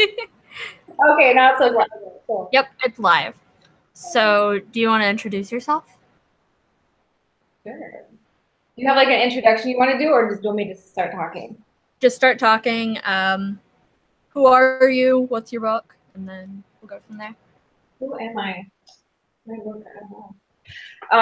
Okay, now it says live. Cool. Yep, it's live. So, do you want to introduce yourself? Sure. Do you have like an introduction you want to do, or just do you want me to start talking? Just start talking. Who are you? What's your book? And then we'll go from there. Who am I? My book, I don't know.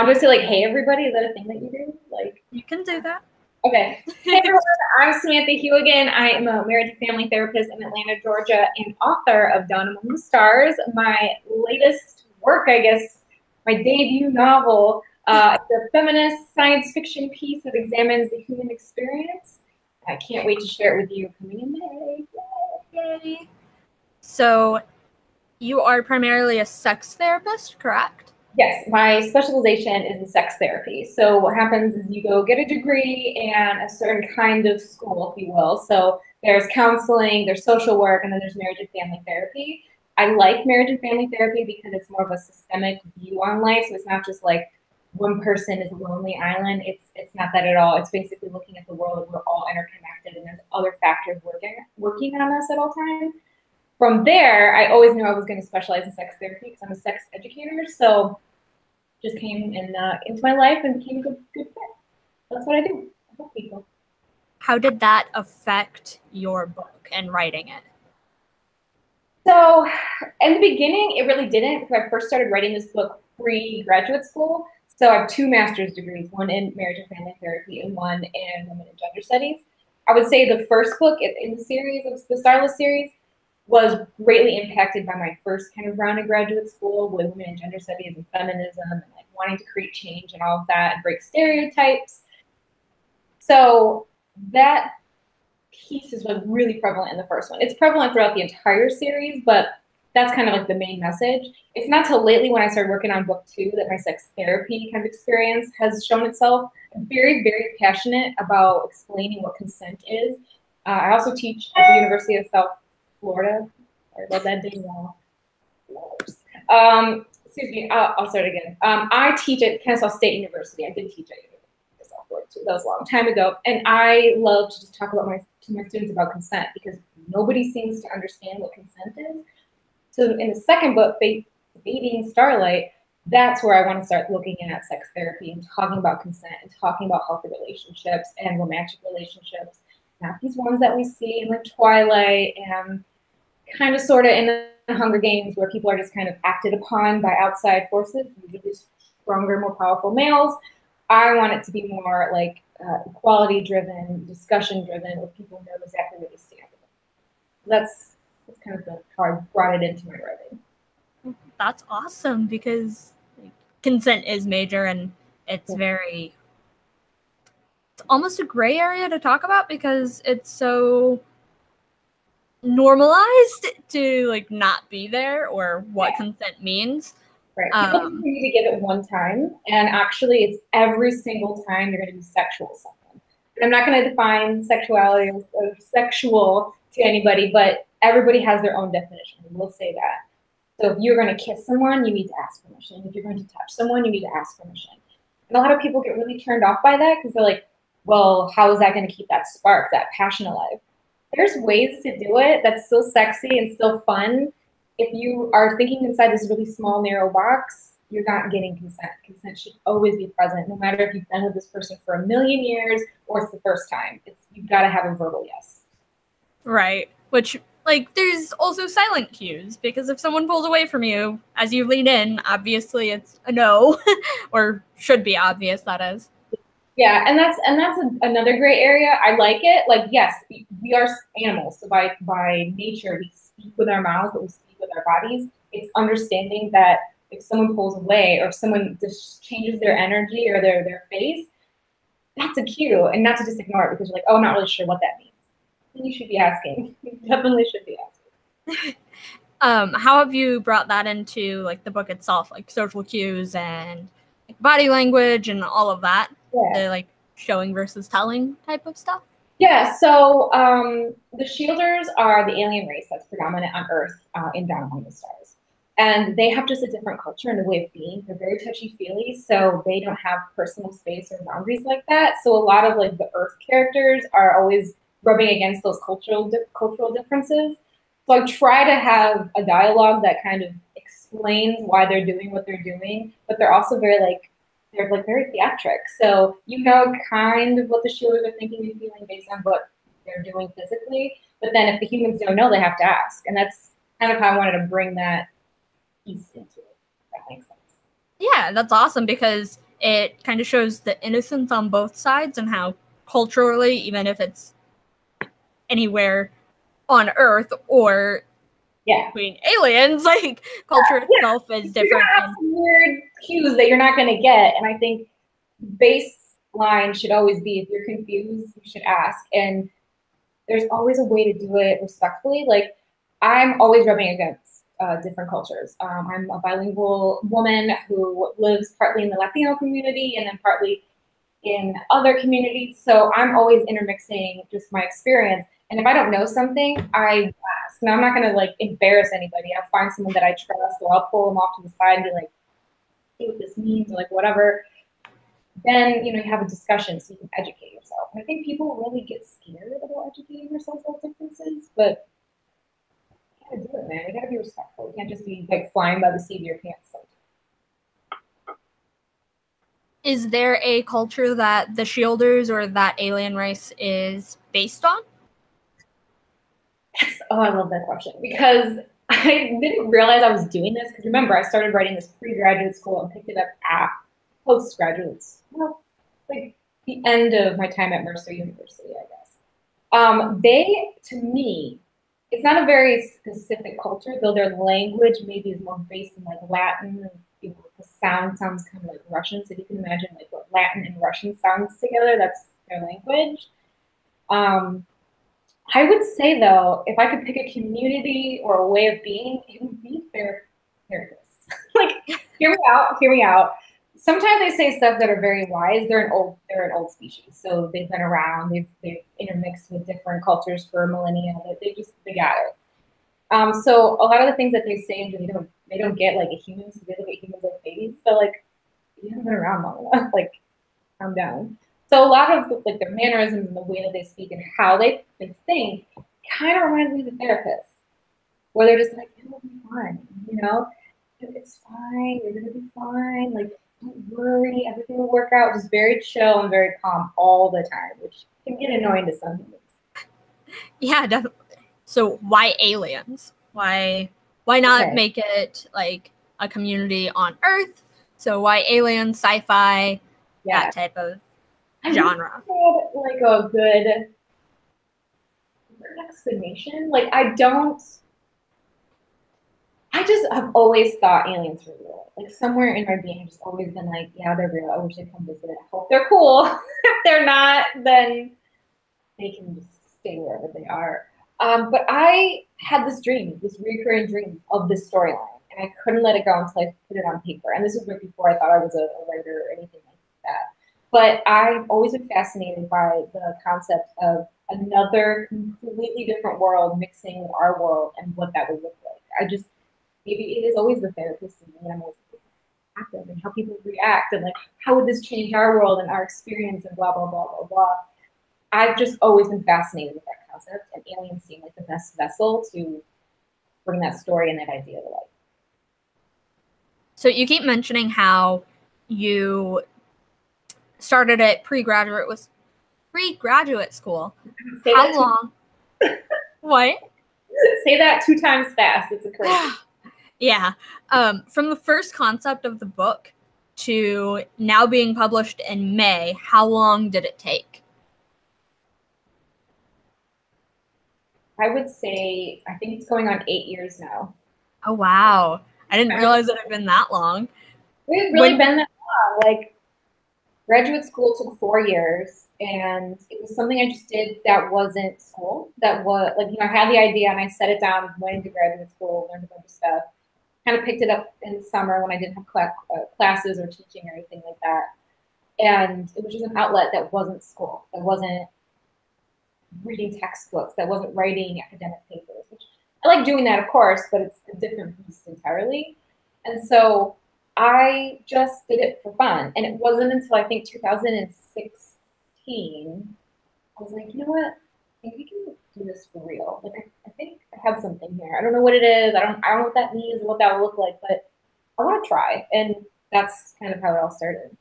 Just say like, hey everybody, is that a thing that you do? Like, You can do that. okay. Hey everyone, I'm Samantha Heuwagen. I am a marriage and family therapist in Atlanta, Georgia, and author of Down Among the Stars, my latest work, I guess, my debut novel. It's a feminist science fiction piece that examines the human experience. I can't wait to share it with you coming in May. Yay. So, you are primarily a sex therapist, correct? Yes, my specialization is in sex therapy. So what happens is you go get a degree and a certain kind of school, if you will. So there's counseling, there's social work, and then there's marriage and family therapy. I like marriage and family therapy because it's more of a systemic view on life. So it's not just like one person is a lonely island. It's not that at all. It's basically looking at the world and we're all interconnected and there's other factors working on us at all times. From there, I always knew I was going to specialize in sex therapy because I'm a sex educator. So just came in into my life and became a good fit. That's what I do. I help people. How did that affect your book and writing it? So in the beginning, it really didn't because I first started writing this book pre-graduate school. So I have two master's degrees, one in marriage and family therapy and one in women and gender studies. I would say the first book in the series, of the Starless series, was greatly impacted by my first kind of round of graduate school with women and gender studies and feminism and like wanting to create change and all of that and break stereotypes. So that piece is like really prevalent in the first one. It's prevalent throughout the entire series, but that's kind of like the main message. It's not till lately when I started working on book 2 that my sex therapy kind of experience has shown itself. I'm very, very passionate about explaining what consent is. I also teach at the University of South Florida. I read that didn't well. Excuse me, I'll start again. I teach at Kennesaw State University. I did teach at South Florida too. That was a long time ago. And I love to just talk about to my students about consent because nobody seems to understand what consent is. So in the second book, Dating Starlight, that's where I want to start looking at sex therapy and talking about consent and talking about healthy relationships and romantic relationships, not these ones that we see in like Twilight and kind of sort of in the Hunger Games where people are just kind of acted upon by outside forces, usually stronger, more powerful males. I want it to be more like equality driven, discussion driven, where people know exactly where they stand. That's kind of how I brought it into my writing. That's awesome because consent is major and it's very, it's almost a gray area to talk about because it's so normalized to like not be there or what consent means. Right. People think you need to give it one time, and actually, it's every single time you're going to be sexual with someone. And I'm not going to define sexuality or sexual to anybody, but everybody has their own definition. We'll say that. So if you're going to kiss someone, you need to ask permission. If you're going to touch someone, you need to ask permission. And a lot of people get really turned off by that because they're like, well, how is that going to keep that spark, that passion alive? There's ways to do it that's still sexy and still fun. If you are thinking inside this really small, narrow box, you're not getting consent. Consent should always be present, no matter if you've been with this person for a million years or it's the first time. You've got to have a verbal yes. Right. Which, like, there's also silent cues because if someone pulls away from you as you lean in, obviously it's a no, or should be obvious, that is. Yeah, and that's another gray area. I like it. Like, yes, we are animals, so by nature we speak with our mouths, but we speak with our bodies. It's understanding that if someone pulls away or if someone just changes their energy or their face, that's a cue, and not to just ignore it because you're like, oh, I'm not really sure what that means. You should be asking. You definitely should be asking. How have you brought that into like the book itself, like social cues and like, body language and all of that? Yeah. The like showing versus telling type of stuff? Yeah, so the Shielders are the alien race that's predominant on Earth in Down Among the Stars. And they have just a different culture and a way of being. They're very touchy-feely, so they don't have personal space or boundaries like that. So a lot of like the Earth characters are always rubbing against those cultural differences. So I try to have a dialogue that kind of explains why they're doing what they're doing, but they're also they're like very theatric. So you know kind of what the shielders are thinking and feeling based on what they're doing physically. But then if the humans don't know, they have to ask. And that's kind of how I wanted to bring that piece into it. If that makes sense. Yeah, that's awesome because it kind of shows the innocence on both sides and how culturally, even if it's anywhere on Earth or between aliens, like culture itself is different. You're gonna have some weird cues that you're not going to get, and I think baseline should always be if you're confused, you should ask, and there's always a way to do it respectfully. Like I'm always rubbing against different cultures. I'm a bilingual woman who lives partly in the Latino community and then partly in other communities. So I'm always intermixing just my experience. And if I don't know something, I ask. Now I'm not gonna like embarrass anybody. I'll find someone that I trust, or I'll pull them off to the side and be like, "See what this means," or like whatever. Then you have a discussion so you can educate yourself. And I think people really get scared about educating themselves about differences, but you gotta do it, man. We gotta be respectful. We can't just be like flying by the seat of your pants sometimes. Is there a culture that the Shielders or that alien race is based on? Oh, I love that question because I didn't realize I was doing this because remember, I started writing this pre-graduate school and picked it up at postgraduate school, like the end of my time at Mercer University, I guess. They, to me, it's not a very specific culture, though their language maybe is more based in like Latin. And, the sound sounds kind of like Russian, so you can imagine like what Latin and Russian sounds together. That's their language. I would say though, if I could pick a community or a way of being, it would be therapists. Like, hear me out, hear me out. Sometimes they say stuff that are very wise. They're an old species, so they've been around. They've intermixed with different cultures for millennia. They got it. So a lot of the things that they say, they don't get like a human. So they look at humans like babies. So like, you haven't been around long enough. Like, calm down. So a lot of like their mannerisms and the way that they speak and how they think kind of reminds me of a therapist, where they're just like, it'll be fine, it's fine, you're gonna be fine, like don't worry, everything will work out. Just very chill and very calm all the time, which can get annoying to some humans. Yeah, definitely. So why aliens? Why not make it like a community on Earth? So why aliens, sci-fi, that type of genre? Like a good explanation. Like I've always thought aliens were real. Like somewhere in my being, I've just always been like, yeah, they're real. I wish they'd come visit. I hope they're cool. If they're not, then they can just stay wherever they are. But I had this dream, this recurring dream of this storyline, and I couldn't let it go until I put it on paper. And this was right before I thought I was a writer or anything like that. But I've always been fascinated by the concept of another completely different world mixing with our world and what that would look like. Maybe it is always the therapist in me, and I'm always active and how people react and like how would this change our world and our experience and blah blah blah blah blah. I've just always been fascinated with that concept, and aliens seem like the best vessel to bring that story and that idea to life. So you keep mentioning how you started at pre-graduate school. How long? What? Say that 2 times fast. It's a crazy. Yeah. From the first concept of the book to now being published in May, how long did it take? I would say, I think it's going on 8 years now. Oh, wow. I didn't realize it had been that long. We've really been that long. Like, graduate school took 4 years, and it was something I just did that wasn't school. That was, like, I had the idea, and I set it down, went into graduate school, learned a bunch of stuff. Kind of picked it up in the summer when I didn't have classes or teaching or anything like that. And it was just an outlet that wasn't school, that wasn't reading textbooks, that wasn't writing academic papers, which I like doing that, of course, but it's a different beast entirely. And so I just did it for fun. And it wasn't until I think 2016, I was like, you know what? I think we can do this for real. Like, I think I have something here. I don't know what it is. I don't know what that means or what that will look like, but I want to try. And that's kind of how it all started.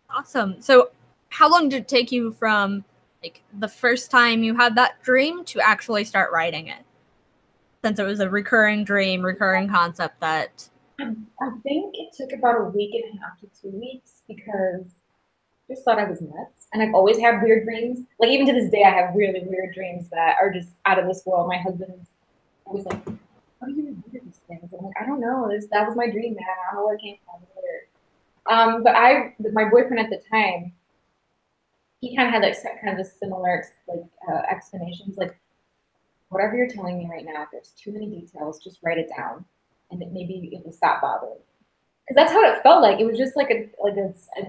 Awesome. So how long did it take you from like the first time you had that dream to actually start writing it? Since it was a recurring dream, recurring concept that I think it took about a week and a half to 2 weeks because I just thought I was nuts. And I've always had weird dreams. Like even to this day, I have really weird dreams that are just out of this world. My husband's always like, "How do you remember these things?" I'm like, "I don't know. That was my dream, man. I don't know where it came from." It's weird. My boyfriend at the time, he kind of had like kind of a similar like explanations. Like, whatever you're telling me right now, if there's too many details, just write it down, and maybe it will stop bothering. Because that's how it felt like. It was just like an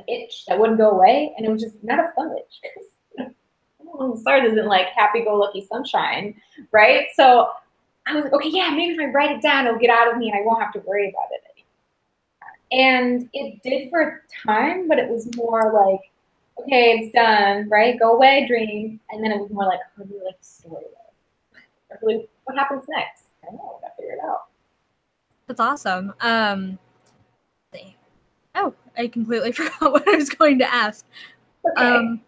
itch that wouldn't go away, and it was just not a fun itch. Because stars isn't like happy-go-lucky sunshine, right? So I was like, okay, yeah, maybe if I write it down, it'll get out of me, and I won't have to worry about it anymore. And it did for a time, but it was more like, okay, it's done, right? Go away, dream. And then it was more like, how do you like the story? Really, what happens next? I don't know. I gotta figure it out. that's awesome. Oh, I completely forgot what I was going to ask. Okay.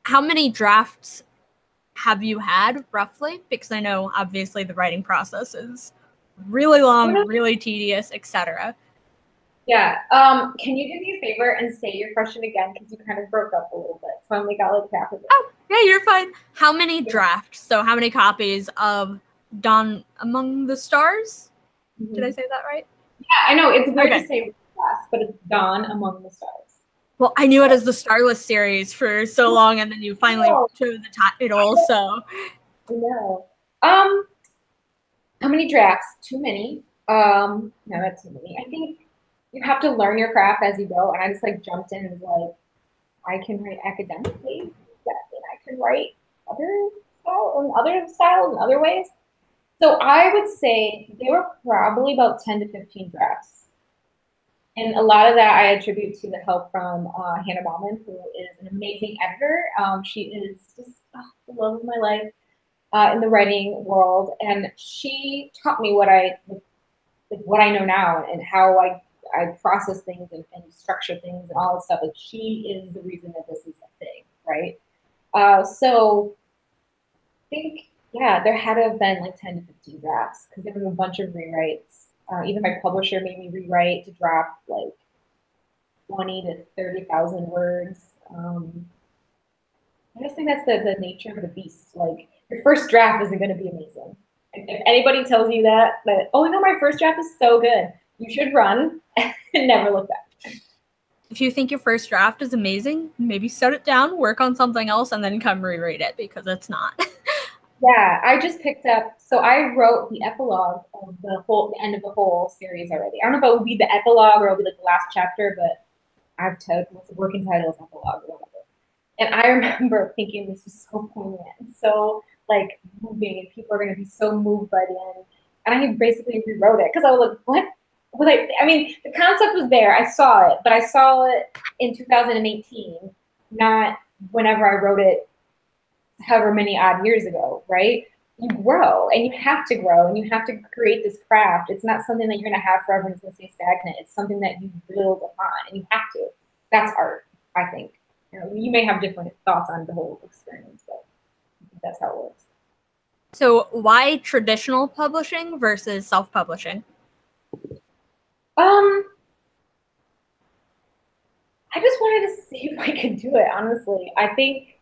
How many drafts have you had roughly? Because I know obviously the writing process is really long, really tedious, etc. Yeah. Can you do me a favor and say your question again? Because you kind of broke up a little bit. So I only got like half of it. Oh, yeah, you're fine. How many drafts? So how many copies of Dawn Among the Stars? Mm-hmm. Did I say that right? Yeah, I know. It's weird to say class, but it's Dawn Among the Stars. Well, I knew it as the Starless series for so long, and then you finally chose the title, so. I know. How many drafts? Too many. No, not too many. I think you have to learn your craft as you go. And I just like jumped in and was like, I can write academically, and I can write other styles and other ways. So I would say they were probably about 10 to 15 drafts. And a lot of that I attribute to the help from Hannah Bauman, who is an amazing editor. She is just the love of my life in the writing world, and she taught me what I know now and how I process things and structure things and all that stuff. Like she is the reason that this is a thing, right? So I think there had to have been like 10 to 15 drafts because there was a bunch of rewrites. Even my publisher made me rewrite to drop like 20 to 30,000 words. I just think that's the nature of the beast. Like your first draft isn't going to be amazing. If anybody tells you that, oh no, my first draft is so good, you should run and never look back. If you think your first draft is amazing, maybe set it down, work on something else, and then come reread it because it's not. Yeah, I just picked up. So I wrote the epilogue of the end of the whole series already. I don't know if it would be the epilogue or it would be like the last chapter, but I've told the working title is epilogue or whatever. And I remember thinking this is so poignant and so like moving, and people are going to be so moved by the end. And I basically rewrote it because I was like, what? I mean, the concept was there. I saw it, but I saw it in 2018, not whenever I wrote it however many odd years ago, right? You grow and you have to grow and you have to create this craft. It's not something that you're going to have forever and it's going to stay stagnant. It's something that you build upon and you have to. That's art, I think. You may have different thoughts on the whole experience, but I think that's how it works. So why traditional publishing versus self-publishing? I just wanted to see if I could do it, honestly. I think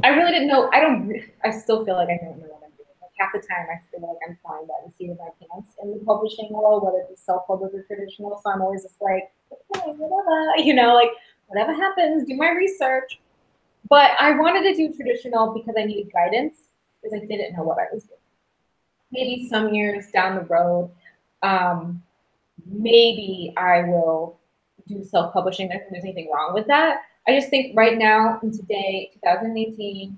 I really didn't know. I still feel like I don't know what I'm doing. Like half the time I feel like I'm flying by the seat of my pants in the publishing world, whether it be self-published or traditional. So I'm always just like, okay, whatever, like whatever happens, do my research. But I wanted to do traditional because I needed guidance because I didn't know what I was doing. Maybe some years down the road, maybe I will do self-publishing. I don't think there's anything wrong with that. I just think right now, in today, 2018,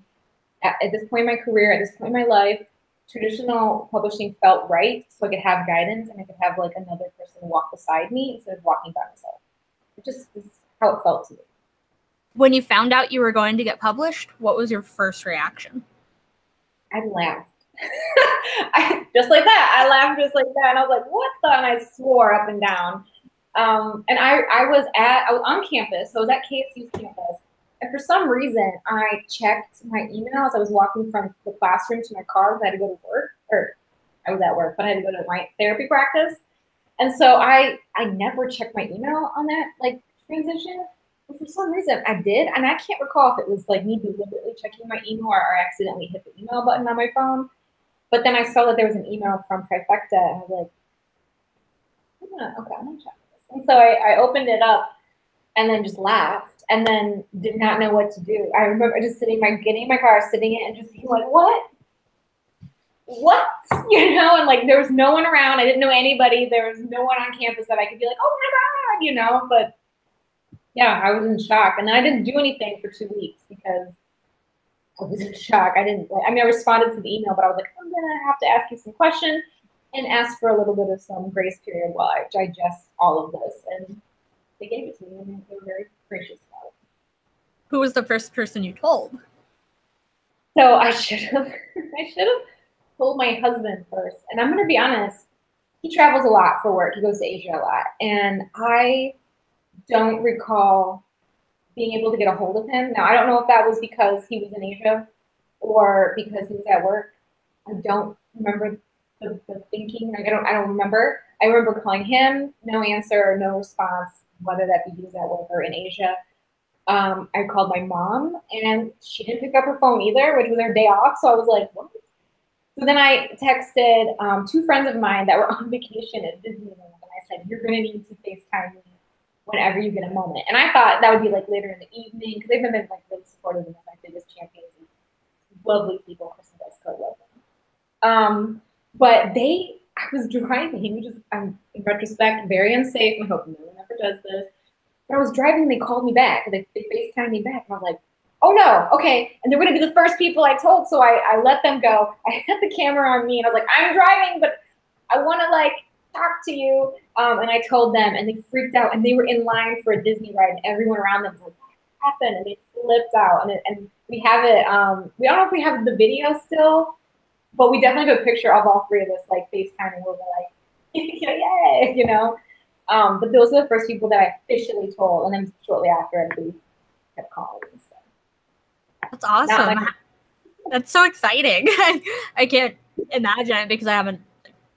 at this point in my career, at this point in my life, traditional publishing felt right, so I could have guidance and I could have like another person walk beside me instead of walking by myself. It just is how it felt to me. When you found out you were going to get published, what was your first reaction? I laughed. Just like that. I laughed just like that. And I was like, what the? And I swore up and down. And I was on campus. So I was at KSU's campus. And for some reason, I checked my email as I was walking from the classroom to my car because I had to go to work. Or I was at work, but I had to go to my therapy practice. And so I never checked my email on that like transition. But for some reason I did. And I can't recall if it was like me deliberately checking my email or I accidentally hit the email button on my phone. But then I saw that there was an email from Trifecta and I was like, I'm gonna check this. And so I opened it up and then just laughed and then did not know what to do. I remember just getting in my car, sitting in and just being like, what? You know, and like there was no one around. I didn't know anybody. There was no one on campus that I could be like, oh my God, you know, but yeah, I was in shock. And then I didn't do anything for 2 weeks because I was in shock. I responded to the email, but I was like, I'm going to have to ask you some questions and ask for a little bit of some grace period while I digest all of this. And they gave it to me and they were very gracious about it. Who was the first person you told? So I should have told my husband first. And I'm going to be honest, he travels a lot for work. He goes to Asia a lot. And I don't recall being able to get a hold of him. Now, I don't know if that was because he was in Asia or because he was at work. I don't remember the thinking. Like, I don't remember. I remember calling him, no answer, no response, whether that be he was at work or in Asia. I called my mom, and she didn't pick up her phone either, which was her day off. So I was like, what? So then I texted 2 friends of mine that were on vacation at Disneyland, and I said, you're going to need to FaceTime me whenever you get a moment. And I thought that would be like later in the evening, because they've been like really supportive and my biggest champions. Lovely people, Kristen Desco, love them. But I was driving, which is, in retrospect, very unsafe. I hope no one ever does this. But I was driving and they called me back. They FaceTimed me back. And I was like, oh no, okay. And they're going to be the first people I told. So I let them go. I had the camera on me and I was like, I'm driving, but I want to like talk to you. And I told them and they freaked out and they were in line for a Disney ride and everyone around them was like, what happened? And they flipped out. And we have it, we don't know if we have the video still, but we definitely have a picture of all 3 of us like FaceTiming where we're like, yay, you know? But those are the first people that I officially told. And then shortly after, everybody kept calling. So. That's awesome. That's so exciting. I can't imagine it because I haven't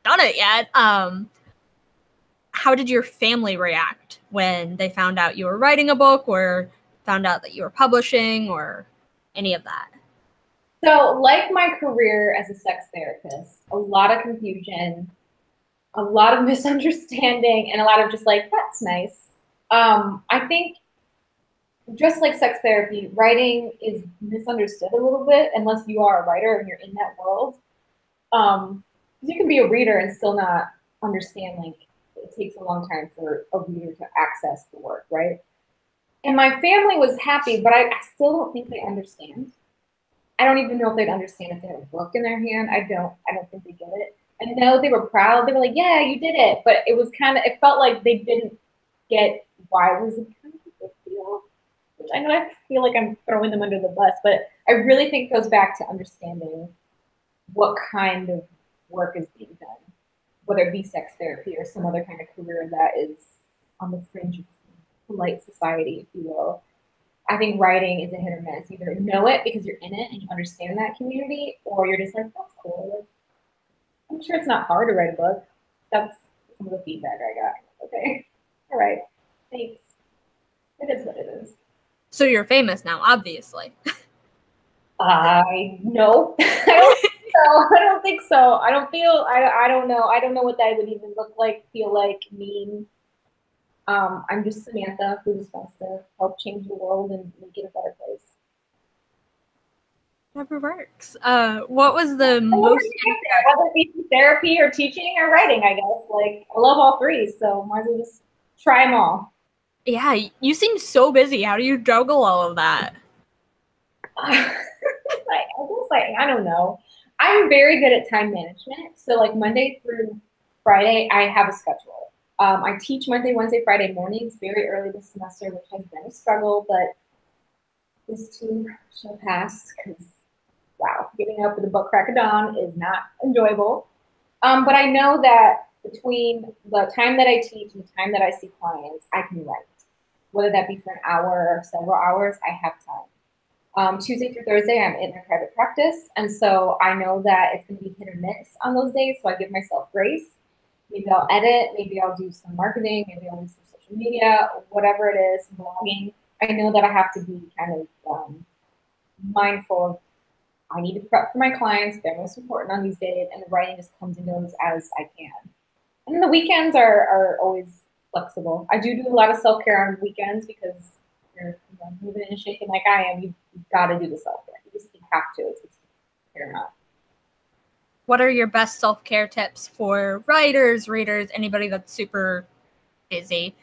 done it yet. How did your family react when they found out you were writing a book or found out that you were publishing or any of that? So, like my career as a sex therapist, a lot of confusion, a lot of misunderstanding, and a lot of just like, that's nice. I think just like sex therapy, writing is misunderstood a little bit unless you are a writer and you're in that world. You can be a reader and still not understand, like, it takes a long time for a reader to access the work, right? And my family was happy, but I still don't think they understand. I don't even know if they'd understand if they had a book in their hand. I don't think they get it. I know they were proud. They were like, yeah, you did it. But it felt like they didn't get why it was a kind of a big deal. Which I know I feel like I'm throwing them under the bus, but I really think it goes back to understanding what kind of work is being done, whether it be sex therapy or some other kind of career that is on the fringe of polite society, if you will. I think writing is a hit or miss. Either know it because you're in it and you understand that community, or you're just like, that's cool. Like, I'm sure it's not hard to write a book. That's some of the feedback I got. Okay. All right. Thanks. It is what it is. So you're famous now, obviously. I no. I don't think so. I don't know. I don't know what that would even look like, feel like, mean. I'm just Samantha who just wants to help change the world and make it a better place. Never works. What was the most whether it be therapy or teaching or writing, I guess. Like, I love all 3, so might as well just try them all. Yeah, you seem so busy. How do you juggle all of that? I don't know. I'm very good at time management. So like Monday through Friday, I have a schedule. I teach Monday, Wednesday, Friday mornings very early this semester, which has been a struggle, but this too shall pass because wow, getting up with a butt crack of dawn is not enjoyable. But I know that between the time that I teach and the time that I see clients, I can write. Whether that be for an hour or several hours, I have time. Tuesday through Thursday, I'm in my private practice. And so I know that it's going to be hit or miss on those days. So I give myself grace. Maybe I'll edit. Maybe I'll do some marketing. Maybe I'll do some social media, whatever it is, blogging. I know that I have to be kind of mindful of I need to prep for my clients. They're most important on these days. And the writing just comes and goes as I can. And the weekends are always flexible. I do a lot of self-care on weekends because you're moving and shaking like I am. You've got to do the self-care. You have to. It's paramount. What are your best self-care tips for writers, readers, anybody that's super busy?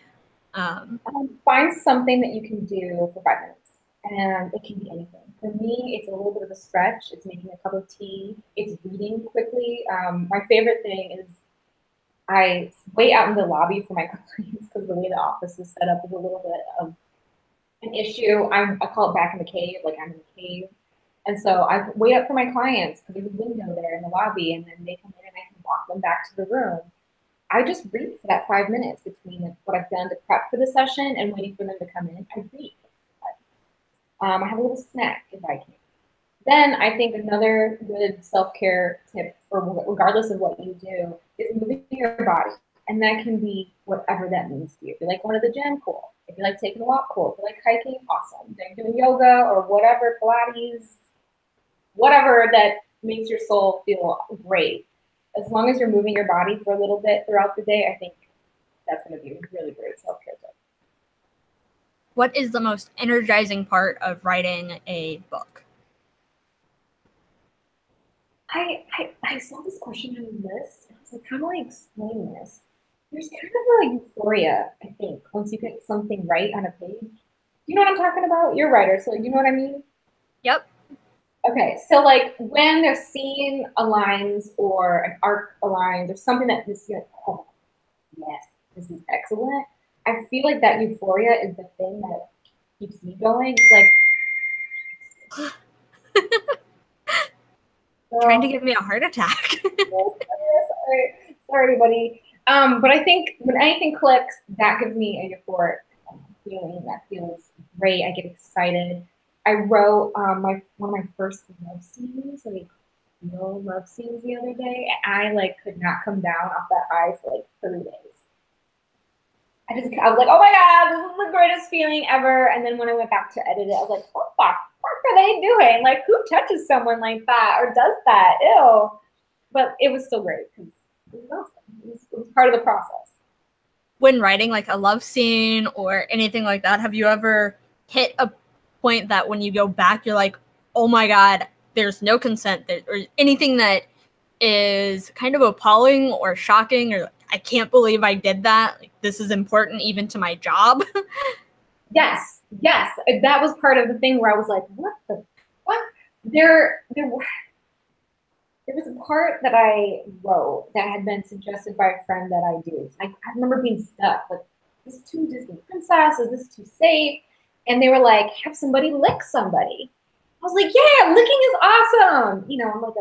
Find something that you can do for 5 minutes. And it can be anything. For me, it's a little bit of a stretch. It's making a cup of tea. It's reading quickly. My favorite thing is I wait out in the lobby for my clients because the way the office is set up is a little bit of an issue. I call it back in the cave, like I'm in the cave. And so I wait up for my clients because there's a window there in the lobby, and then they come in and I can walk them back to the room. I just read for that 5 minutes between what I've done to prep for the session and waiting for them to come in. I read. I have a little snack if I can. Then I think another good self-care tip, for regardless of what you do, is moving your body. And that can be whatever that means to you. If you like going to the gym, cool. If you like taking a walk, cool. If you like hiking, awesome. If you're doing yoga or whatever, Pilates, whatever that makes your soul feel great. As long as you're moving your body for a little bit throughout the day, I think that's going to be a really great self-care tip. What is the most energizing part of writing a book? I saw this question on the list. I was like, how do I explain this? There's kind of a euphoria, I think, once you get something right on a page. You know what I'm talking about? You're a writer, so you know what I mean? Yep. Okay, so like when the scene aligns or an arc aligns or something that this like, oh yes, this is excellent. I feel like that euphoria is the thing that keeps me going. It's like Trying to give me a heart attack. sorry, buddy. But I think when anything clicks, that gives me a euphoric feeling. That feels great. I get excited. I wrote one of my first love scenes, like real love scenes the other day. I like could not come down off that high for like 3 days. I was like, oh my God, this is the greatest feeling ever. And then when I went back to edit it, I was like, what the fuck are they doing? Like, who touches someone like that or does that? Ew. But it was still great because it was awesome. It was part of the process. When writing like a love scene or anything like that, have you ever hit a point that when you go back, you're like, oh my God, there's no consent there, or anything that is kind of appalling or shocking, or I can't believe I did that. Like, this is important even to my job. Yes. That was part of the thing where I was like, what the fuck? There was a part that I wrote that had been suggested by a friend that I do. I remember being stuck. Like, is this too Disney princess? Is this too safe? And they were like, have somebody lick somebody. I was like, yeah, licking is awesome. You know, I'm like,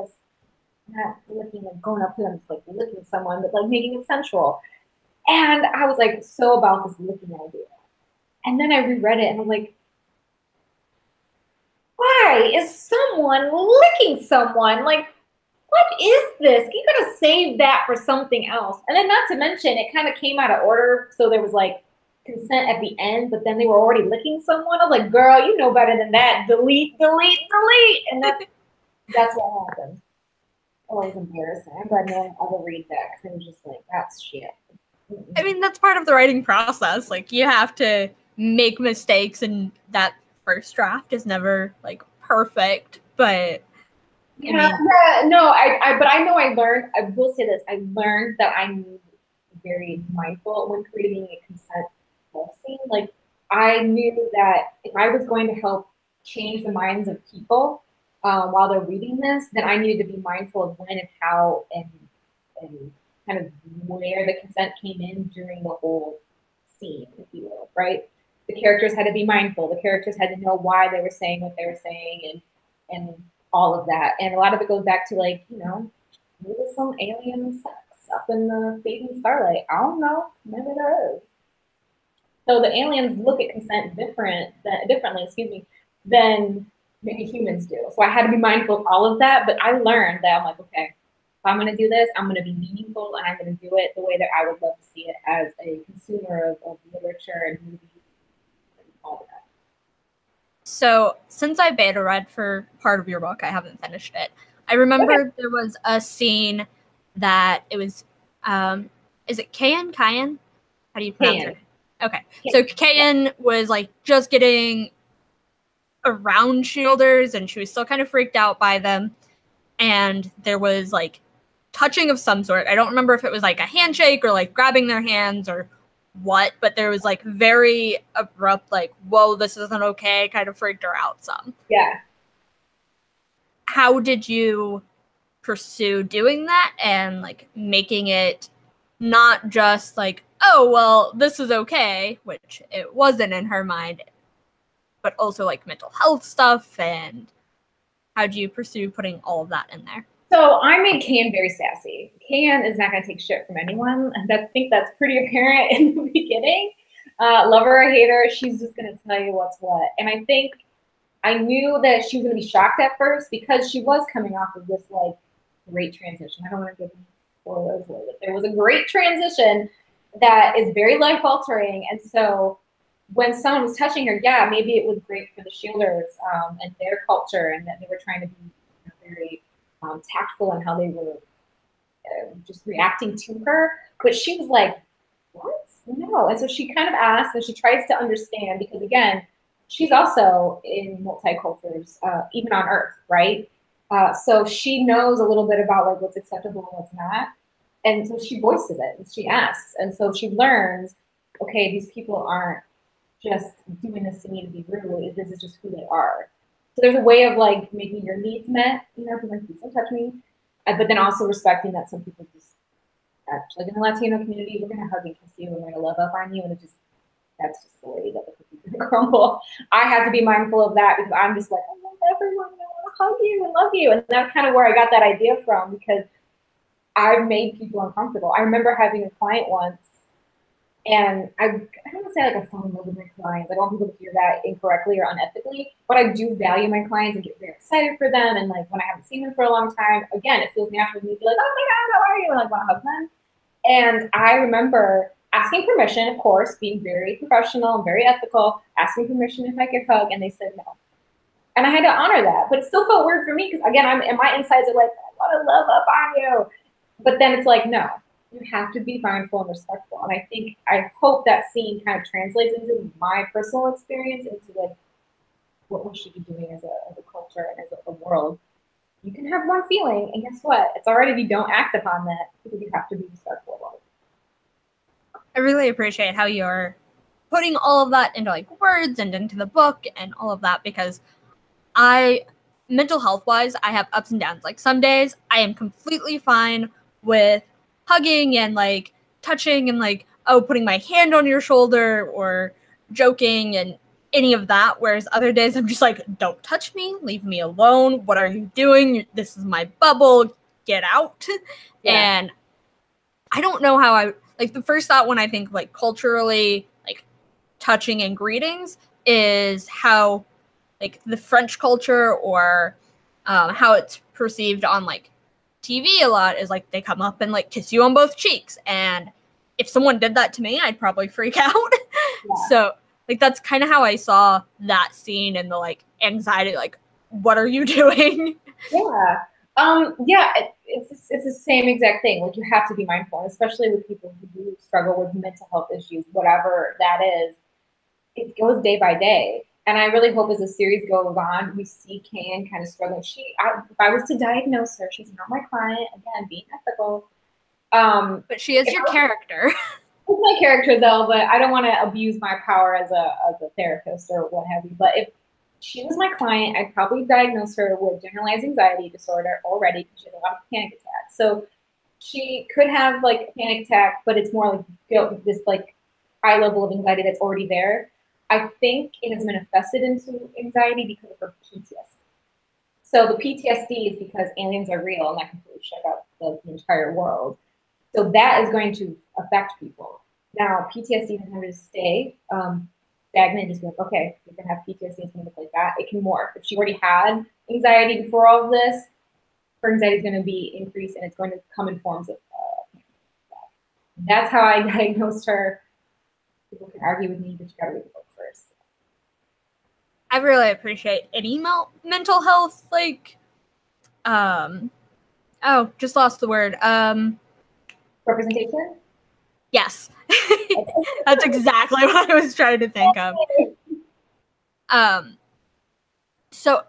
not licking, like going up to them, like licking someone, but like making it sensual. And I was like, so about this licking idea. And then I reread it and I was like, why is someone licking someone? Like, what is this? You gotta save that for something else. And then not to mention, it kind of came out of order. So there was like consent at the end, but then they were already licking someone. I was like, girl, you know better than that. Delete. And that's what happened. Oh, it was embarrassing. I'm glad no one ever read that because it was just like, that's shit. I mean, that's part of the writing process. Like, you have to make mistakes, and that first draft is never like perfect, but yeah, no, but I know I learned, I will say this, I learned that I need to be very mindful when creating a consent policy. Like, I knew that if I was going to help change the minds of people while they're reading this, then I needed to be mindful of when and how and kind of where the consent came in during the whole scene, if you will, right? The characters had to be mindful. The characters had to know why they were saying what they were saying, and all of that. And a lot of it goes back to like, you know, maybe some alien sex up in the fading starlight. I don't know. Maybe there is. So the aliens look at consent differently, excuse me, than maybe humans do. So I had to be mindful of all of that. But I learned that I'm like, okay, if I'm going to do this, I'm going to be meaningful and I'm going to do it the way that I would love to see it as a consumer of literature and movies and all that. So since I beta read for part of your book, I haven't finished it. I remember there was a scene that it was, is it Kayan? Kayan? How do you pronounce it? Okay. So Kayan was like just getting around shielders and she was still kind of freaked out by them. And there was like touching of some sort. I don't remember if it was like a handshake or like grabbing their hands or what, but there was like very abrupt, like, whoa, this isn't okay, kind of freaked her out some. Yeah. How did you pursue doing that and like making it not just like, oh, well, this is okay, which it wasn't in her mind, but also like mental health stuff? And how do you pursue putting all of that in there? So I made Can very sassy. Can is not going to take shit from anyone. I think that's pretty apparent in the beginning. Love her or hate her, she's just going to tell you what's what. And I think I knew that she was going to be shocked at first because she was coming off of this like great transition. I don't want to give spoilers away, but there was a great transition that is very life altering. And so when someone was touching her, yeah, maybe it was great for the shielders and their culture, and that they were trying to be very tactful in how they were just reacting to her. But she was like, what? No. And so she kind of asked and she tries to understand because, again, she's also in multicultures, even on Earth, right? So she knows a little bit about like what's acceptable and what's not. And so she voices it and she asks. And so she learns, okay, these people aren't just doing this to me to be rude. This is just who they are. So there's a way of like making your needs met, you know, like please don't touch me, but then also respecting that some people just like in the Latino community, we're gonna hug and kiss you and we're gonna love up on you, and it just that's just the way that the cookie's gonna crumble. I have to be mindful of that because I'm just like I love everyone, I want to hug you and love you, and that's kind of where I got that idea from because I've made people uncomfortable. I remember having a client once. And I don't want to say like I fall in love with my clients. I don't want people to hear that incorrectly or unethically, but I do value my clients and get very excited for them. And like when I haven't seen them for a long time, again, it feels natural to me to be like, oh my God, how are you? And like want to hug them. And I remember asking permission, of course, being very professional and very ethical, asking permission if I could hug, and they said no. And I had to honor that. But it still felt weird for me because again, and my insides are like, I want to love up on you. But then it's like, no. You have to be mindful and respectful. And I hope that scene kind of translates into my personal experience, into like what we should be doing as a culture and as a world. You can have one feeling, and guess what? It's all right if you don't act upon that because you have to be respectful about it. I really appreciate how you're putting all of that into like words and into the book and all of that because mental health wise, I have ups and downs. Like some days I am completely fine with hugging and like touching and like, oh, putting my hand on your shoulder or joking and any of that. Whereas other days I'm just like, don't touch me, leave me alone. What are you doing? This is my bubble. Get out. Yeah. And I don't know how like the first thought when I think like culturally, like touching and greetings is how like the French culture or how it's perceived on like TV a lot is like they come up and like kiss you on both cheeks, and if someone did that to me I'd probably freak out. Yeah. So like that's kind of how I saw that scene and the like anxiety, like what are you doing? Yeah. Yeah, it's the same exact thing. Like you have to be mindful, especially with people who do struggle with mental health issues, whatever that is. It goes day by day. And I really hope as the series goes on, we see Can kind of struggling. If I was to diagnose her, she's not my client. Again, being ethical. But she is your character. It's my character though, but I don't want to abuse my power as a therapist or what have you. But if she was my client, I'd probably diagnose her with generalized anxiety disorder already because she has a lot of panic attacks. So she could have like a panic attack, but it's more like this like high level of anxiety that's already there. I think it has manifested into anxiety because of her PTSD. So the PTSD is because aliens are real and that completely shut up the entire world. So that is going to affect people. Now, PTSD doesn't have to stay stagnant. Just like, okay, you're gonna have PTSD. It's gonna look like that. It can morph. If she already had anxiety before all of this, her anxiety is going to be increased, and it's going to come in forms of. That's how I diagnosed her. People can argue with me, but you got to read the book first. I really appreciate any mental health, like, just lost the word. Representation? Yes. That's exactly what I was trying to think of. So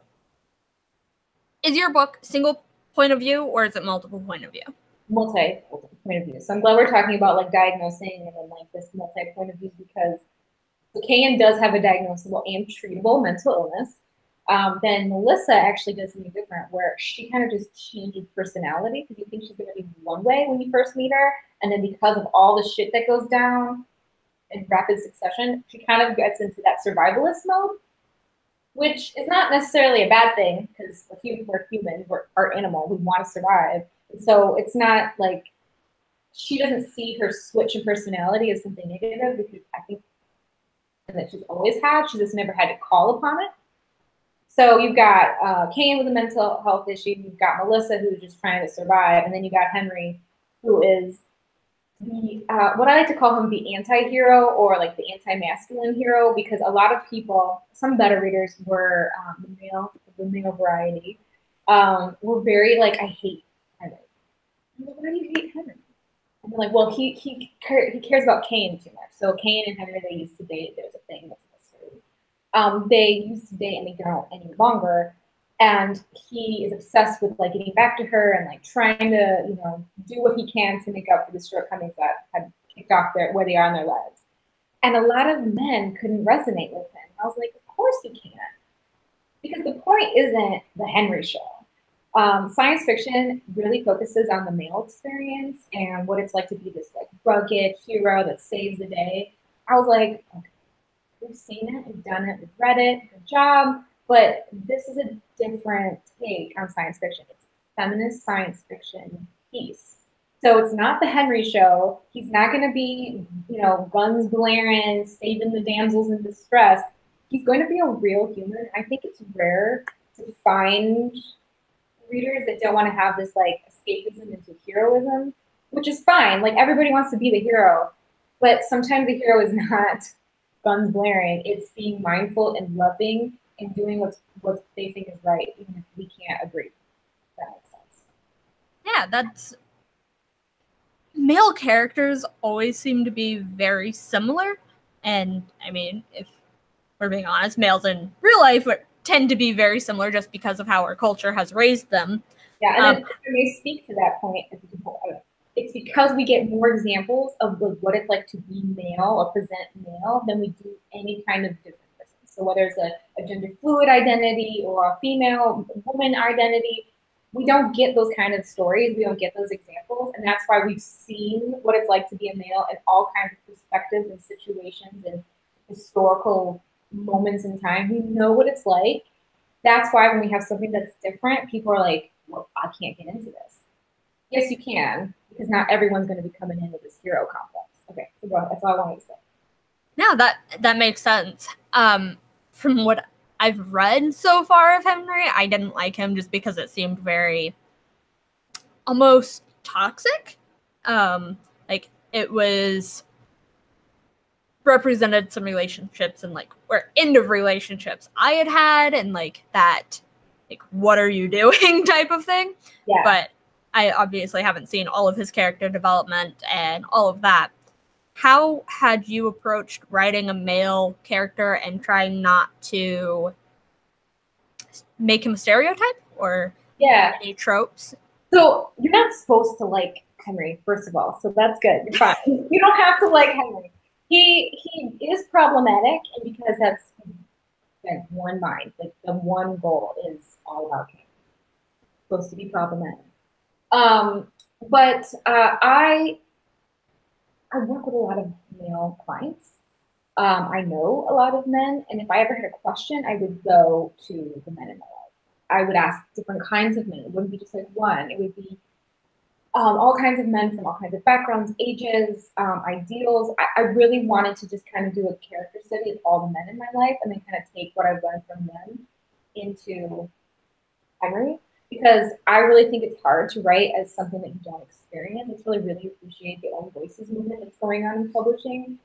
is your book single point of view or is it multiple point of view? Multi point of view. So I'm glad we're talking about like diagnosing and then like this multi point of view because Kayan does have a diagnosable and treatable mental illness. Then Melissa actually does something different where she kind of just changes personality because you think she's going to be one way when you first meet her. And then because of all the shit that goes down in rapid succession, she kind of gets into that survivalist mode, which is not necessarily a bad thing because we're humans, we're our animal, we want to survive. And so it's not like she doesn't see her switch in personality as something negative because I think that she's always had. She's just never had to call upon it. So you've got Kane with a mental health issue. You've got Melissa who's just trying to survive, and then you got Henry, who is the what I like to call him the anti-hero or like the anti-masculine hero because a lot of people, some better readers were the male variety, were very like I hate Henry. I'm like, why do you hate Henry? And they're like, well, he cares about Kane too much. So Kane and Henry, they used to date. There's a thing that's history. They used to date and they don't any longer. And he is obsessed with like getting back to her and like trying to, do what he can to make up for the shortcomings that had kicked off where they are in their lives. And a lot of men couldn't resonate with him. I was like, of course you can't, because the point isn't the Henry show. Science fiction really focuses on the male experience and what it's like to be this like rugged hero that saves the day. I was like, okay, we've seen it, we've done it, we've read it, good job. But this is a different take on science fiction. It's a feminist science fiction piece. So it's not the Henry show. He's not going to be, guns blaring, saving the damsels in distress. He's going to be a real human. I think it's rare to find readers that don't want to have this like escapism into heroism, which is fine. Like everybody wants to be the hero, but sometimes the hero is not guns blaring. It's being mindful and loving and doing what they think is right, even if we can't agree. If that makes sense. Yeah, that's male characters always seem to be very similar. And I mean, if we're being honest, males in real life tend to be very similar just because of how our culture has raised them. Yeah, and then if I may speak to that point, it's because we get more examples of what it's like to be male or present male than we do any kind of different person. So whether it's a gender fluid identity or a female woman identity, we don't get those kind of stories. We don't get those examples. And that's why we've seen what it's like to be a male in all kinds of perspectives and situations and historical moments in time. We know what it's like. That's why when we have something that's different, people are like, well, I can't get into this. Yes, you can, because not everyone's going to be coming in with this hero complex. Okay, so that's all I wanted to say. No, that makes sense. From what I've read so far of Henry, I didn't like him just because it seemed very almost toxic. Like it was represented some relationships and like or end of relationships I had and like that like what are you doing type of thing. Yeah. But I obviously haven't seen all of his character development and all of that. How had you approached writing a male character and trying not to make him a stereotype or any tropes? So you're not supposed to like Henry, first of all, so that's good. You're fine. You don't have to like Henry. He is problematic, and because that's like one mind, like the one goal is all about him. Supposed to be problematic. But I work with a lot of male clients. I know a lot of men, and if I ever had a question, I would go to the men in my life. I would ask different kinds of men. It wouldn't be just like one. It would be all kinds of men from all kinds of backgrounds, ages, ideals. I really wanted to just kind of do a character study of all the men in my life and then kind of take what I've learned from them into Henry, because I really think it's hard to write as something that you don't experience. It's really appreciate the own voices movement that's going on in publishing,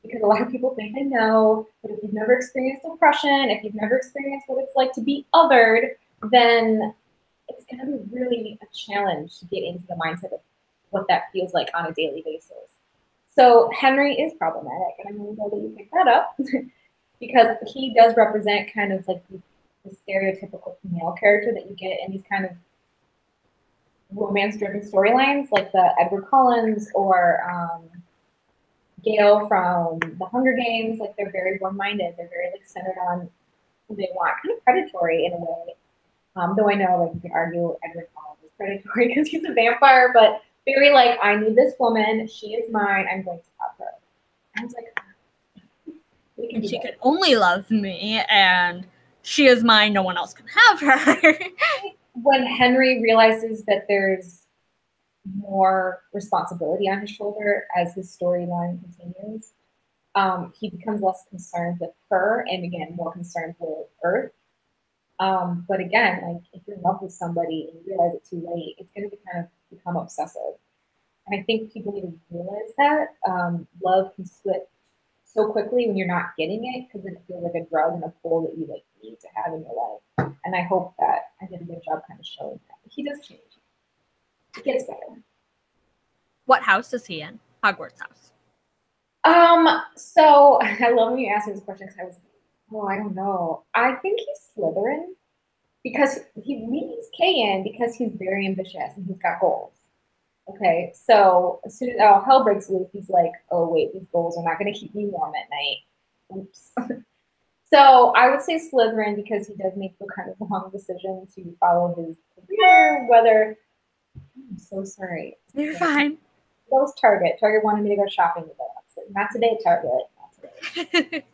because a lot of people think they know, but if you've never experienced oppression, if you've never experienced what it's like to be othered, then it's going to be really a challenge to get into the mindset of what that feels like on a daily basis. So Henry is problematic, and I'm really glad that you picked that up because he does represent kind of like the stereotypical male character that you get in these kind of romance-driven storylines, like the Edward Collins or Gale from The Hunger Games. Like they're very one-minded. They're very like centered on who they want, kind of predatory in a way. Though I know, like, you can argue Edward Collins is predatory because he's a vampire, but very like, I need this woman. She is mine. I'm going to love her. I was like, and she could only love me, and she is mine. No one else can have her. When Henry realizes that there's more responsibility on his shoulder as his storyline continues, he becomes less concerned with her, and again, more concerned with Earth. But again, like if you're in love with somebody and you realize it too late, it's going to be kind of become obsessive. And I think people need to realize that love can slip so quickly when you're not getting it, because then it feels like a drug and a pull that you like need to have in your life. And I hope that I did a good job kind of showing that. But he does change. It gets better. What house is he in? Hogwarts house. So I love when you ask me this question because I was, oh, I don't know. I think he's Slytherin because he meets Kayan because he's very ambitious and he's got goals. Okay, so as soon as all hell breaks loose, he's like, oh wait, these goals are not going to keep me warm at night. Oops. So I would say Slytherin because he does make the kind of wrong decision to follow his career, whether, I'm so sorry. You're fine. That was Target. Target wanted me to go shopping with them. Not today, Target. Not today.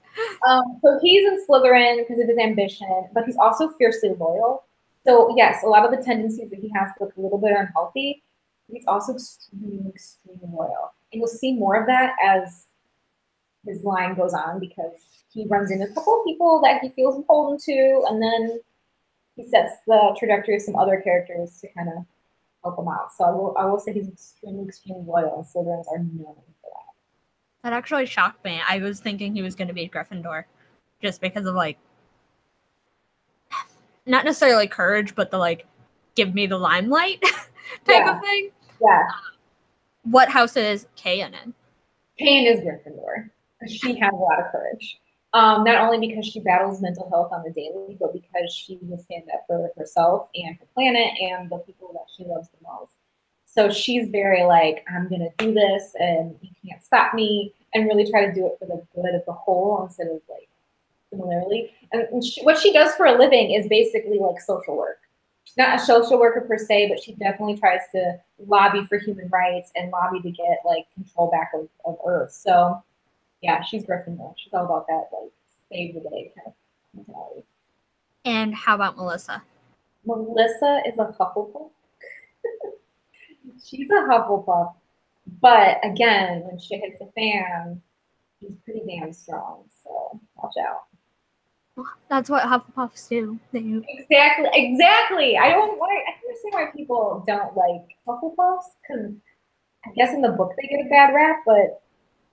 So he's in Slytherin because of his ambition, but he's also fiercely loyal. So yes, a lot of the tendencies that he has look a little bit unhealthy. He's also extremely loyal. And you'll see more of that as his line goes on because he runs into a couple of people that he feels beholden to, and then he sets the trajectory of some other characters to kind of help him out. So I will say he's extremely loyal, and Slytherins are known for that. That actually shocked me. I was thinking he was going to be Gryffindor, just because of like, not necessarily courage, but the like, give me the limelight type of thing. Yeah. What house is Kayan in? Kayan is Gryffindor. She has a lot of courage. Not only because she battles mental health on the daily, but because she will stand up for herself and her planet and the people that she loves the most. So she's very like, I'm going to do this and you can't stop me, and really try to do it for the good of the whole instead of like similarly. And what she does for a living is basically like social work. She's not a social worker per se, but she definitely tries to lobby for human rights and lobby to get like control back of Earth. So yeah, she's Gryffindor. She's all about that like save the day kind of mentality. And how about Melissa? Melissa is a Hufflepuff. She's a Hufflepuff, but again, when shit hits the fan, she's pretty damn strong. So watch out. That's what Hufflepuffs do. Exactly. I don't understand why people don't like Hufflepuffs, because I guess in the book they get a bad rap, but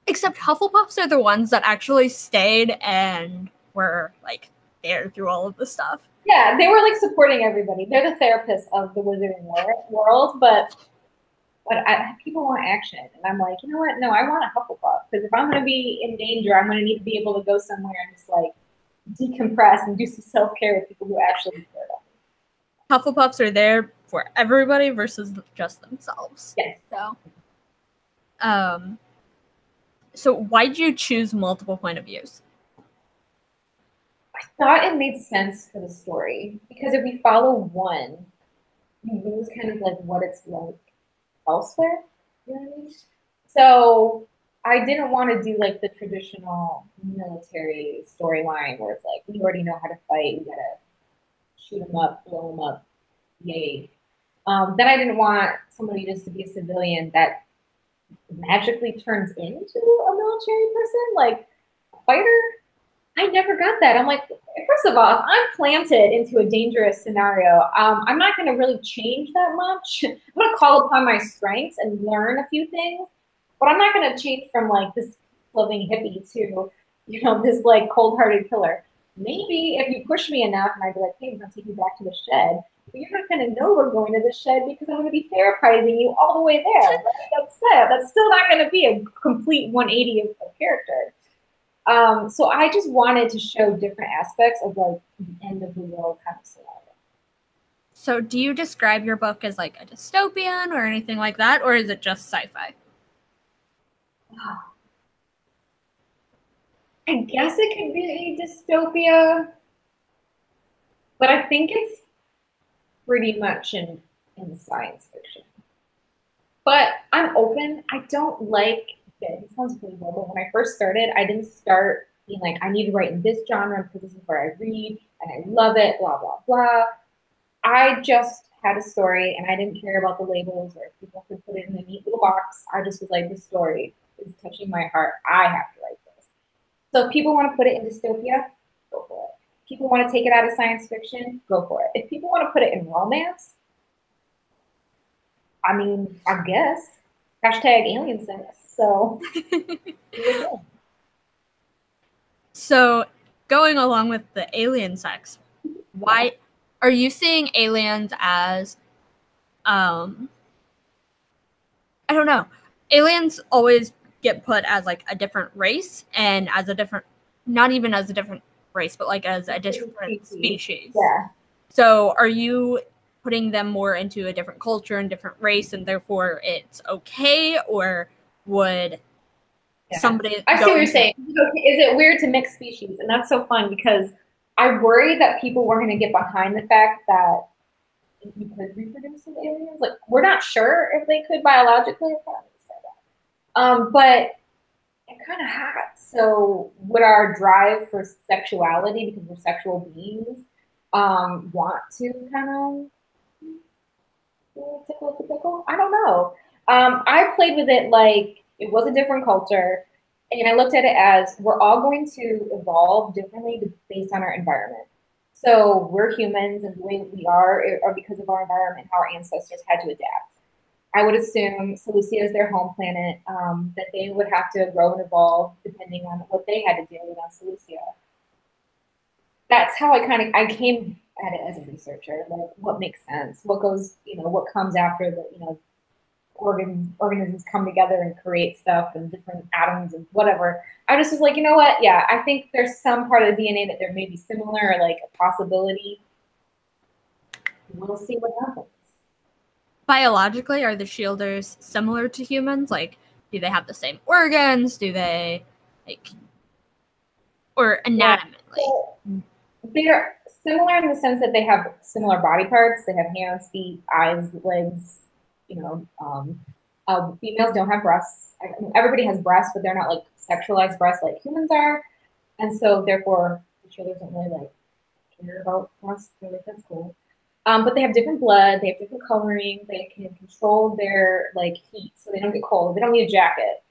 except Hufflepuffs are the ones that actually stayed and were like there through all of the stuff. Yeah, they were like supporting everybody. They're the therapists of the wizarding world, but people want action, and I'm like, you know what? No, I want a Hufflepuff, because if I'm going to be in danger, I'm going to need to be able to go somewhere and just like decompress and do some self-care with people who actually care about me. Hufflepuffs are there for everybody versus just themselves. Yes. So why did you choose multiple point of views? I thought it made sense for the story, because if we follow one, you lose kind of like what it's like elsewhere. You know what I mean? So I didn't want to do like the traditional military storyline where it's like, we already know how to fight, we gotta shoot them up, blow them up, yay. Then I didn't want somebody just to be a civilian that magically turns into a military person, like a fighter. I never got that. I'm like, first of all, if I'm planted into a dangerous scenario, I'm not going to really change that much. I'm going to call upon my strengths and learn a few things, but I'm not going to change from like this loving hippie to, this like cold-hearted killer. Maybe if you push me enough, and I'd be like, hey, I'm going to take you back to the shed. But you're not going to know we're going to the shed because I'm going to be therapizing you all the way there. Right? That's it. That's still not going to be a complete 180 of character. So I just wanted to show different aspects of like the end of the world kind of scenario. So do you describe your book as like a dystopian or anything like that, or is it just sci-fi? I guess it could be a dystopia, but I think it's pretty much in science fiction. But I'm open. I don't like it. Sounds really well, but when I first started, I didn't start being like, I need to write in this genre because this is where I read and I love it, blah, blah, blah. I just had a story and I didn't care about the labels or if people could put it in a neat little box. I just was like, this story is touching my heart. I have to write this. So if people want to put it in dystopia, go for it. If people want to take it out of science fiction, go for it. If people want to put it in romance, I mean, I guess. Hashtag alien sex. So, So going along with the alien sex, why are you seeing aliens as I don't know. Aliens always get put as like a different race and as a different, not even as a different race, but like as a different species. Yeah. So are you putting them more into a different culture and different race and therefore it's okay? Or would somebody I see what you're saying. Is it weird to mix species? And that's so fun because I worry that people weren't going to get behind the fact that you could reproduce with aliens. Like, we're not sure if they could biologically. But it kind of has. So would our drive for sexuality, because we're sexual beings, want to kind of tickle the pickle? I don't know. I played with it like it was a different culture. And I looked at it as we're all going to evolve differently based on our environment. So we're humans, and the way that we are because of our environment, how our ancestors had to adapt. I would assume Seleucia is their home planet, that they would have to grow and evolve depending on what they had to deal with on Seleucia. That's how I came at it as a researcher. Like, what makes sense? What goes, what comes after the, organisms come together and create stuff and different atoms and whatever. I just was like, you know what? Yeah, I think there's some part of the DNA that there may be similar, or like a possibility. We'll see what happens. Biologically, are the shielders similar to humans? Like, do they have the same organs? Do they, like, or anatomically? Yeah. They're similar in the sense that they have similar body parts. They have hands, feet, eyes, legs. Females don't have breasts. Everybody has breasts, but they're not like sexualized breasts like humans are. And so therefore, the shielders don't really like care about breasts. They're like, that's cool. But they have different blood. They have different coloring. They can control their like heat, so they don't get cold. They don't need a jacket.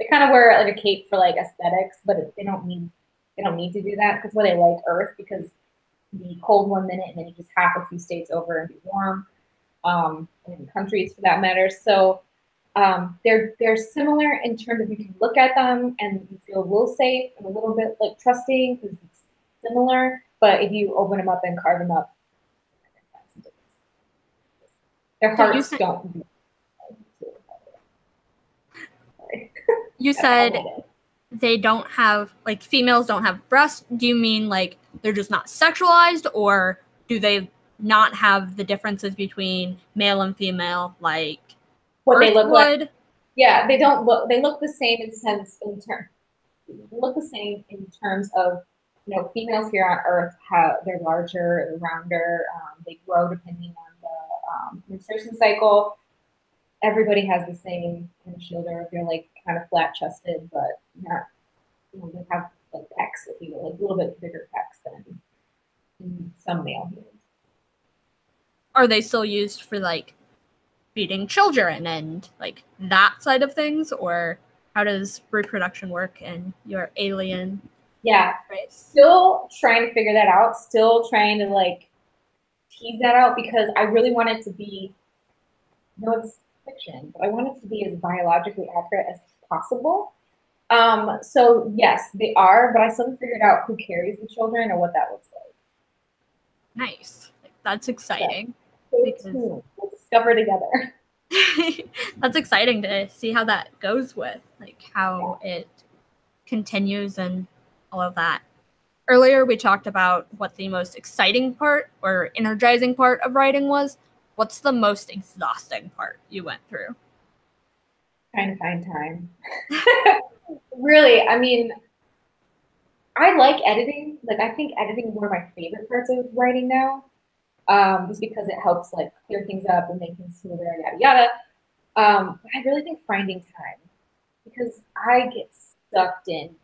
They kind of wear like a cape for like aesthetics, but they don't need to do that. That's why they like Earth, because be cold 1 minute and then you just hop a few states over and be warm, in countries for that matter. So they're similar in terms of you can look at them and you feel a little safe and a little bit like trusting because it's similar. But if you open them up and carve them up, their hearts don't. You said they don't have, like, females don't have breasts. Do you mean like they're just not sexualized, or do they not have the differences between male and female, like what Earth they look would? like? Yeah, they don't look. They look the same look the same in terms of, females here on Earth they're larger, they're rounder, they grow depending on the menstruation cycle. Everybody has the same kind of shoulder. They're like kind of flat chested, but not, they have like pecs, if you will, like a little bit bigger pecs than some male humans. are they still used for like feeding children and like that side of things, or how does reproduction work in your alien Yeah, race? still trying to figure that out. Still trying to like tease that out because I really want it to be. No, it's fiction, but I want it to be as biologically accurate as possible. So yes, they are, but I still haven't figured out who carries the children or what that looks like. Nice. Like, that's So exciting stay because tuned. We'll discover together. that's exciting to see how that goes with like Yeah. how it continues and all of that. Earlier we talked about what the most exciting part or energizing part of writing was. What's the most exhausting part you went through? Trying to find time. Really, I mean, I like editing. Like, I think editing is one of my favorite parts of writing now, just because it helps like clear things up and make things smoother, yada yada. But I really think finding time because I get sucked in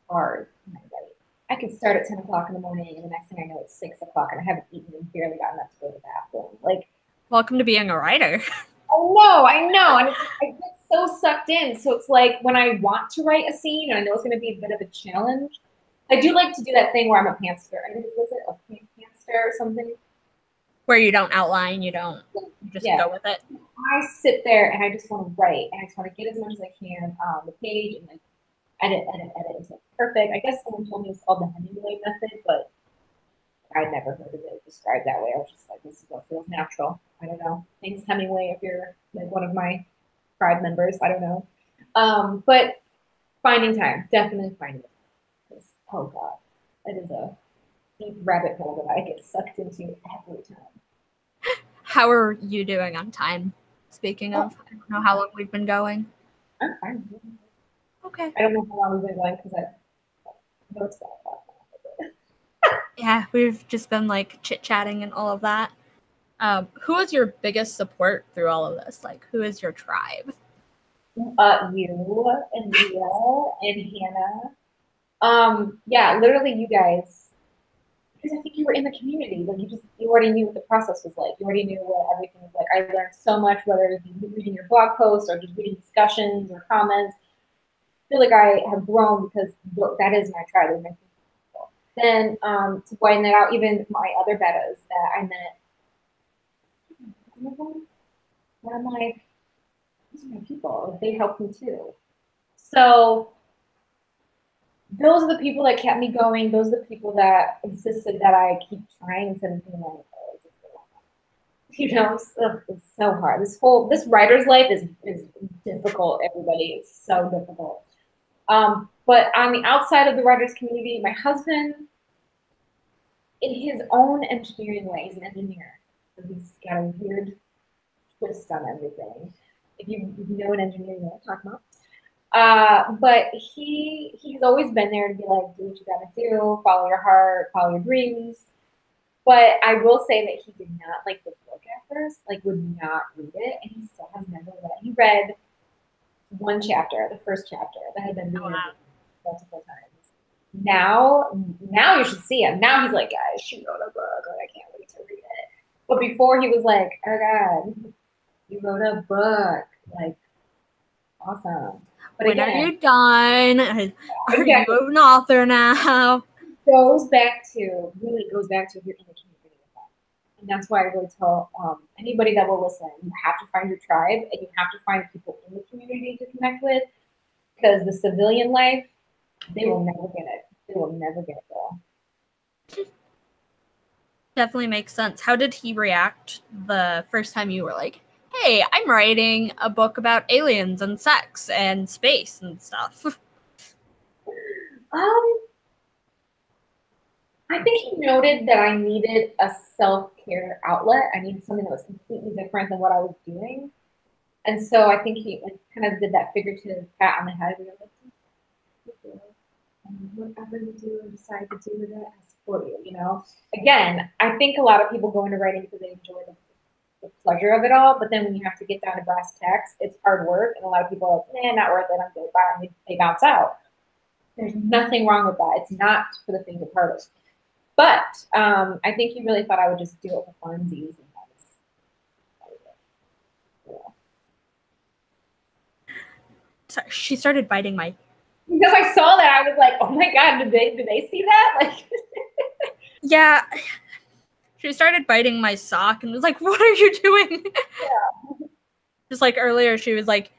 hard when I write. I can start at 10 o'clock in the morning, and the next thing I know, it's 6 o'clock, and I haven't eaten and barely gotten up to go to the bathroom. Like, Welcome to being a writer. I know, and I get so sucked in. So it's like when I want to write a scene, and I know it's going to be a bit of a challenge. I do like to do that thing where I'm a pantser. I think was it a pantser or something? Where you don't outline, you just Yeah, go with it. I sit there and I just want to write, and I just want to get as much as I can on the page, and like edit until it's perfect. I guess someone told me it's called the Hemingway method, but I'd never heard of it described that way. I was just like, this is what feels natural. I don't know. Thanks, Hemingway, if you're like one of my tribe members. I don't know. But finding time, definitely finding it. Because, oh God, it is a deep rabbit hole that I get sucked into every time. How are you doing on time? Speaking Oh, of, I don't know how long we've been going. I'm fine. Okay. I don't know how long we've been going because I know it's bad. Yeah, we've just been like chit chatting and all of that. Who is your biggest support through all of this? Like, who is your tribe? You and Leah and Hannah. Yeah, literally you guys. Because I think you were in the community. Like you already knew what the process was like. You already knew what everything was like. I learned so much, whether it was reading your blog posts or just reading discussions or comments. I feel like I have grown because that is my tribe. And my people. Then to widen that out, even my other bettas that I met, one of my these are my people. They helped me too. So those are the people that kept me going. Those are the people that insisted that I keep trying instead of being like, oh, it's so hard. This writer's life is difficult. Everybody, it's so difficult. But on the outside of the writers community, my husband, in his own engineering way, he's an engineer. So he's got a weird twist on everything. If you know what engineering, you know what I'm talking about. But he's always been there to be like, do what you gotta do, follow your heart, follow your dreams. But I will say that he did not like the book at first, like would not read it, and he still has never read. He read one chapter, the first chapter, that had been Oh, reading wow. multiple times. Now you should see him. Now he's like, guys, she wrote a book, like I can't wait to read it. But before he was like, oh God, you wrote a book, like awesome. But When are again, you done? Are you exactly. an author now? Really goes back to if you're in the community with them. And that's why I really tell anybody that will listen, you have to find your tribe and you have to find people in the community to connect with because the civilian life, they will never get it. They will never get it, girl. Definitely makes sense. How did he react the first time you were like, hey, I'm writing a book about aliens and sex and space and stuff? Um, I think he noted that I needed a self-care outlet. I needed something that was completely different than what I was doing. And so I think he like, kind of did that figurative pat on the head. Whatever you do and decide to do with it, I support you, you know? Again, I think a lot of people go into writing because they enjoy the pleasure of it all, but then when you have to get down to brass tacks, it's hard work, and a lot of people are like, nah, not worth it, I'm good, bye, and they bounce out. There's nothing wrong with that. It's not for the faint of heart. But I think he really thought I would just do it for funsies, and Sorry, she started biting my. Because I saw that, I was like, oh my god, did they see that? Like, yeah, she started biting my sock and was like, "What are you doing?" Yeah. Just like earlier, she was like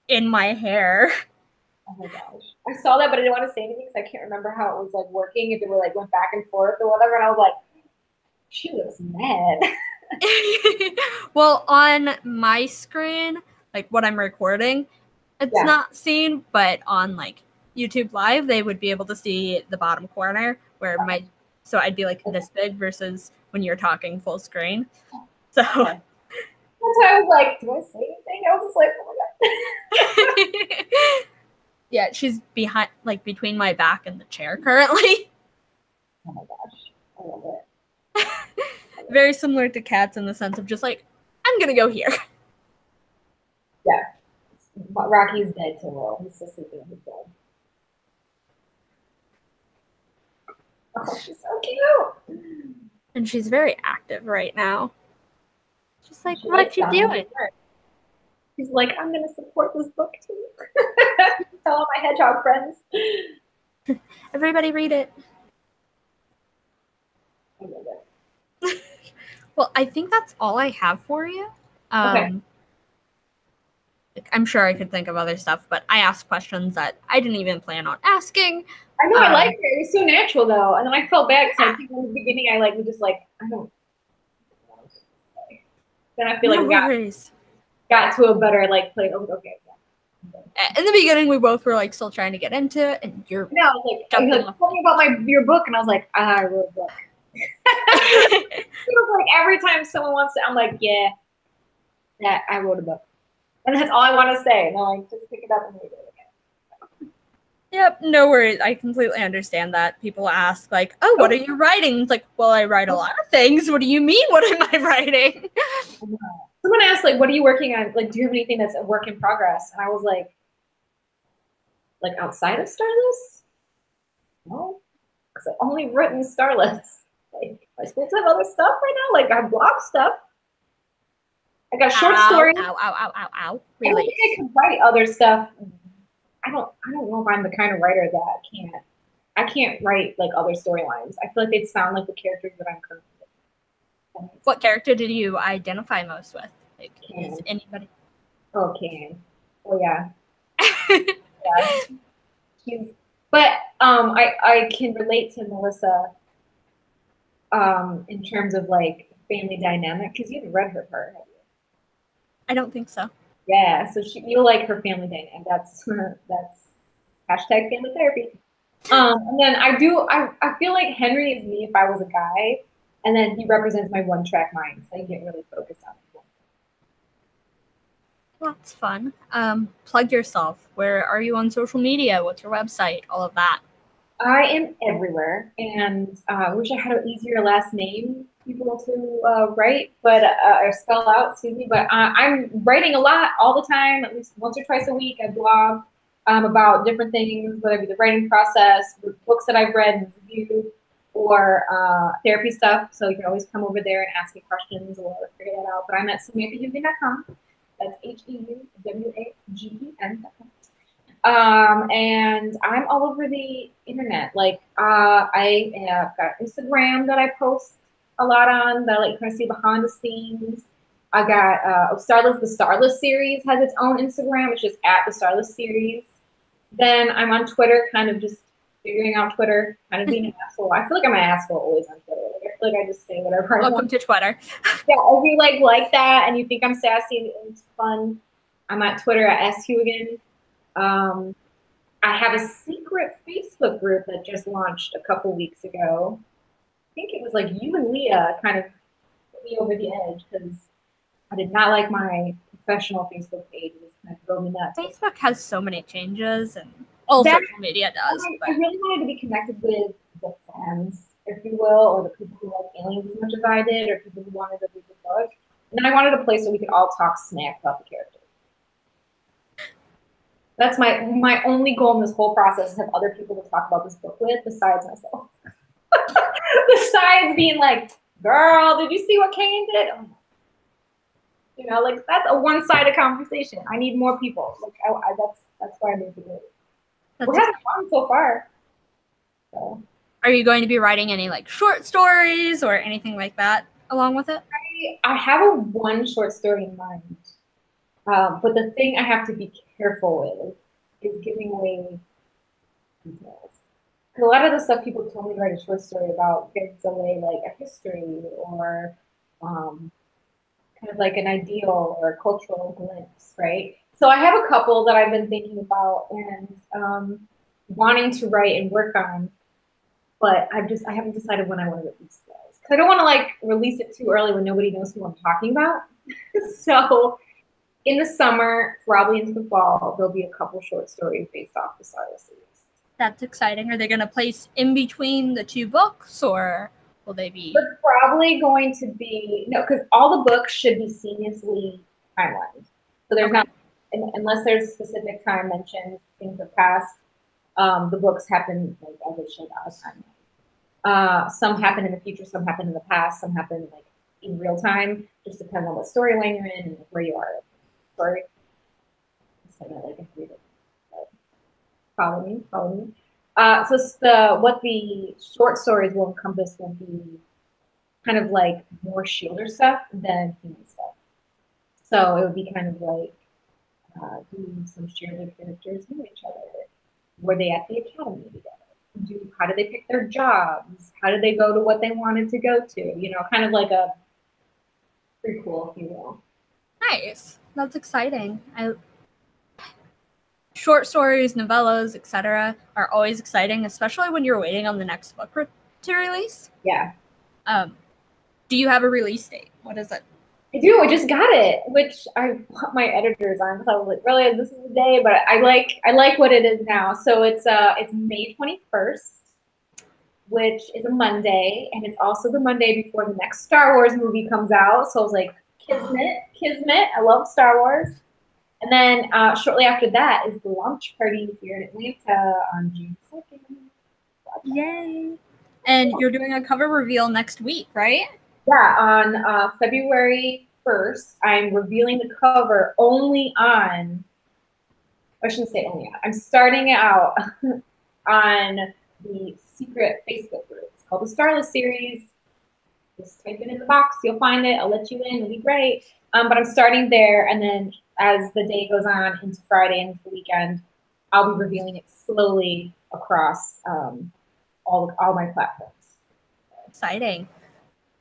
in my hair. Oh my gosh, I saw that, but I didn't want to say anything because I can't remember how it was like working. If it were like went back and forth or whatever, and I was like, she looks mad. Well, on my screen, like what I'm recording, it's not seen, but on like YouTube Live, they would be able to see the bottom corner where so I'd be like this big versus when you're talking full screen. So Okay. That's why I was like, do I say anything? I was just like, oh my god. Yeah, she's behind, like between my back and the chair currently. Oh my gosh, I love it. Very similar to cats in the sense of just like, I'm gonna go here. Yeah. Rocky's dead to Will. He's still sleeping in his bed. Oh, she's so cute. And she's very active right now. She's like, She what you doing? She's like, I'm gonna support this book too. Tell all my hedgehog friends. Everybody read it. I love it. Well, I think that's all I have for you. Okay. I'm sure I could think of other stuff, but I asked questions that I didn't even plan on asking. I know, I liked it. It was so natural though. And then I felt bad because I think in the beginning I was just like, I don't know. Then I feel like we got to a better like place. I was like, okay. Yeah. In the beginning, we both were like still trying to get into it, and you're like, tell me about your book, and I was like, I wrote a book. It was like every time someone wants to, I'm like, yeah, I wrote a book, and that's all I want to say. And I'm like, just pick it up and read it again. Yep, no worries. I completely understand that. People ask like, "Oh, what are you writing?" It's like, "Well, I write a lot of things." What do you mean? What am I writing? Someone asked like, "What are you working on? Like, do you have anything that's a work in progress?" And I was like outside of Starless? No, because I've only written Starless. Like, am I supposed to have other stuff right now? Like, I have blog stuff. I got short stories. Ow. Really? I think I can write other stuff. I don't know if I'm the kind of writer that I can't write like other storylines. I feel like they'd sound like the characters that I'm currently with. What character did you identify most with? Like, is anybody? Oh, Can. Oh, yeah. Yeah. But I can relate to Melissa in terms of like family dynamic because you haven't read her part, have you? I don't think so. Yeah, so you'll like her family dynamic. That's hashtag family therapy. And then I feel like Henry is me if I was a guy, and then he represents my one-track mind, so I get really focused on it. That's fun. Plug yourself. Where are you on social media? What's your website? All of that. I am everywhere, and I wish I had an easier last name people to write, but or spell out, excuse me. But I'm writing a lot all the time, at least once or twice a week. I blog about different things, whether it be the writing process, the books that I've read and reviewed, or therapy stuff. So you can always come over there and ask me questions or figure that out. But I'm at SamanthaHeuwagen.com. That's HEUWAGEN.com. And I'm all over the internet. Like I have got Instagram that I post a lot on that I like kind of see behind the scenes. I got Starless. The Starless series has its own Instagram. It's just at the Starless series. Then I'm on Twitter, kind of just figuring out Twitter, kind of being an asshole. I feel like I'm an asshole always on Twitter. Like, I feel like I just say whatever I want. Welcome to Twitter. Yeah, if you like that and you think I'm sassy and it's fun, I'm at Twitter at @Heuwagen. I have a secret Facebook group that just launched a couple weeks ago. I think it was like you and Leah kind of put me over the edge because I did not like my professional Facebook page. It was kind of drove me nuts. Facebook has so many changes, and all social media does. I really wanted to be connected with the fans, if you will, or the people who like aliens as much as I did, or people who wanted to read the book. And then I wanted a place where we could all talk smack about the characters. That's my only goal in this whole process is have other people to talk about this book with besides myself. Besides being like, girl, did you see what Kane did? Oh. You know, like that's a one-sided conversation. I need more people. Like that's why I made the group. We're having fun so far. So. Are you going to be writing any like short stories or anything like that along with it? I have one short story in mind, but the thing I have to be careful with is giving away details. A lot of the stuff people told me to write a short story about gives away like a history or kind of like an ideal or a cultural glimpse, right? So I have a couple that I've been thinking about and wanting to write and work on, but I haven't decided when I want to release those. Because I don't want to like release it too early when nobody knows who I'm talking about. So in the summer, probably into the fall, there'll be a couple short stories based off the Starless series. That's exciting. Are they going to place in between the two books, or will they be? They're probably going to be no, because all the books should be seamlessly timelined. So there's not, unless there's specific time mentioned, things have passed. The books happen like as they should out of timeline. Some happen in the future, some happen in the past, some happen like in real time. Just depends on what storyline you're in and where you are. Sorry. Like follow me. So what the short stories will encompass will be kind of like more Shielder stuff than human stuff. So it would be kind of like doing some Shielder characters know each other. Were they at the academy together? How did they pick their jobs? How did they go to what they wanted to go to? You know, kind of like a prequel, if you will. Nice. That's exciting. Short stories, novellas, etc., are always exciting, especially when you're waiting on the next book to release. Yeah. Do you have a release date? What is it? I do. I just got it, which I want my editors on because I was like, really, this is the day, but I like what it is now. So it's May 21st, which is a Monday, and it's also the Monday before the next Star Wars movie comes out. So I was like, kismet. I love Star Wars. And then shortly after that is the launch party here in Atlanta on June 2nd. Yay! And you're doing a cover reveal next week, right? Yeah, on February 1st, I'm revealing the cover only on, I shouldn't say only on, I'm starting out on the secret Facebook group. It's called the Starless series. Just type it in the box, you'll find it, I'll let you in, it'll be great. But I'm starting there, and then as the day goes on into Friday and into the weekend, I'll be revealing it slowly across all my platforms. Exciting.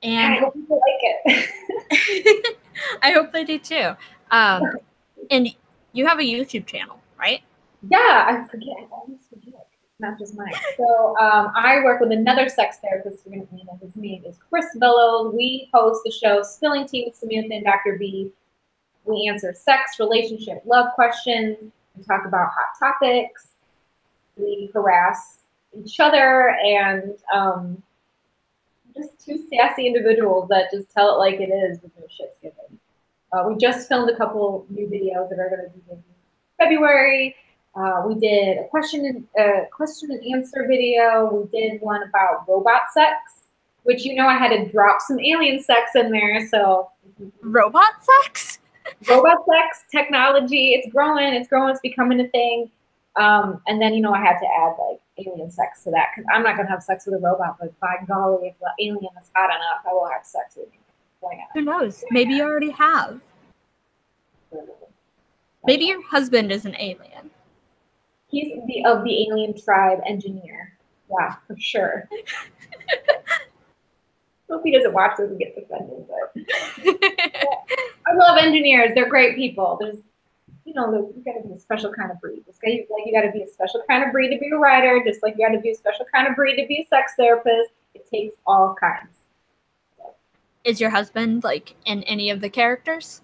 And I hope people like it. I hope they do too. And you have a YouTube channel, right? Yeah, I forget. I always forget. Not just mine. So I work with another sex therapist. His name is Chris Bellows. We host the show Spilling Tea with Samantha and Dr. B. We answer sex, relationship, love questions. We talk about hot topics. We harass each other and just two sassy individuals that just tell it like it is with no shits given. We just filmed a couple new videos that are going to be in February. We did a question and answer video. We did one about robot sex, which I had to drop some alien sex in there. So robot sex? Robot sex, technology, it's growing, it's becoming a thing. And then, I had to add like alien sex to that because I'm not going to have sex with a robot, but by golly, if the alien is hot enough, I will have sex with him. Who knows? Maybe you already have. Maybe your husband is an alien. He's of the alien tribe engineer. Yeah, for sure. Hope he doesn't watch this and get offended, but I love engineers. They're great people. There's, you got to be a special kind of breed. You got to be a special kind of breed to be a writer, just like you got to be a special kind of breed to be a sex therapist. It takes all kinds. So. Is your husband like in any of the characters?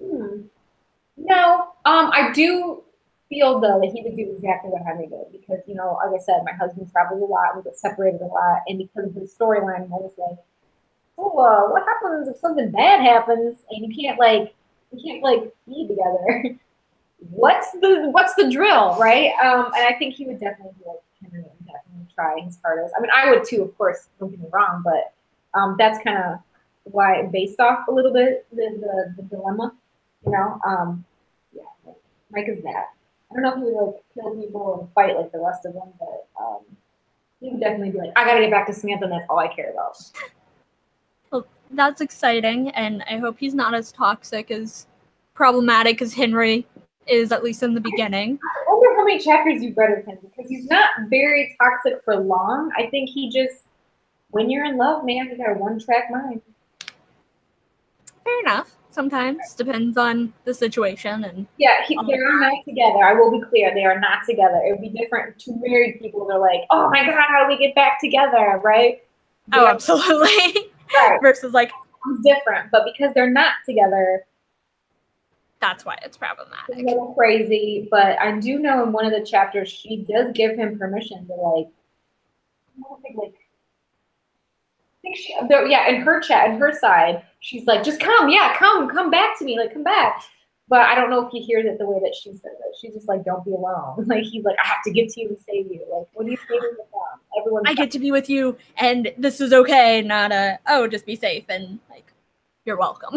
No. I do feel though that he would do exactly what Henry did because, like I said, my husband traveled a lot, we get separated a lot, and because of his storyline, I'm always like, oh, what happens if something bad happens and you can't be together? What's the drill, right? And I think he would definitely be like Henry and definitely try his hardest. I mean, I would too, of course. Don't get me wrong, but that's kind of why based off a little bit the dilemma, you know. Yeah, like, Mike is that. I don't know if he would like kill people and fight like the rest of them, but he would definitely be like, I gotta get back to Samantha, and that's all I care about. Well, that's exciting, and I hope he's not as toxic as problematic as Henry is, at least in the beginning. I wonder how many chapters you've read of him, because he's not very toxic for long. I think he just, when you're in love, man, you got a one-track mind. Fair enough. Sometimes depends on the situation and yeah, they are not together. I will be clear, they are not together. It would be different. Two married people, they're like, oh my god, how do we get back together, right? Oh, absolutely. Right. Versus like it's different, but because they're not together, that's why it's problematic. It's a little crazy, but I do know in one of the chapters she does give him permission to like, I don't think like, I think she, yeah, in her chat, in her side, she's like, just come, yeah, come back to me, like come back. But I don't know if he hears it the way that she says it. She's just like, don't be alone. Like he's like, I have to get to you and save you. Like, what are you saving with them? Everyone's I get to be with you, and this is okay. Not just be safe and like, you're welcome.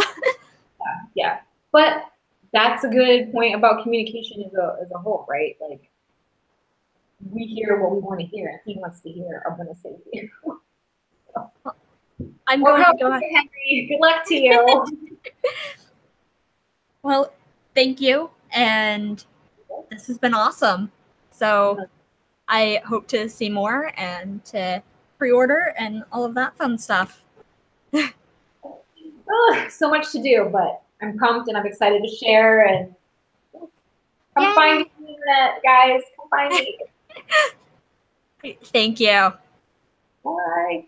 yeah. But that's a good point about communication as a whole, right? Like, we hear what we want to hear, and he wants to hear, I'm going to save you. I'm going to go ahead. Henry. Good luck to you. Well, thank you, and this has been awesome. So I hope to see more and to pre-order and all of that fun stuff. So much to do, but I'm pumped and I'm excited to share. And come find me on the internet, guys. Come find me. Thank you. Bye.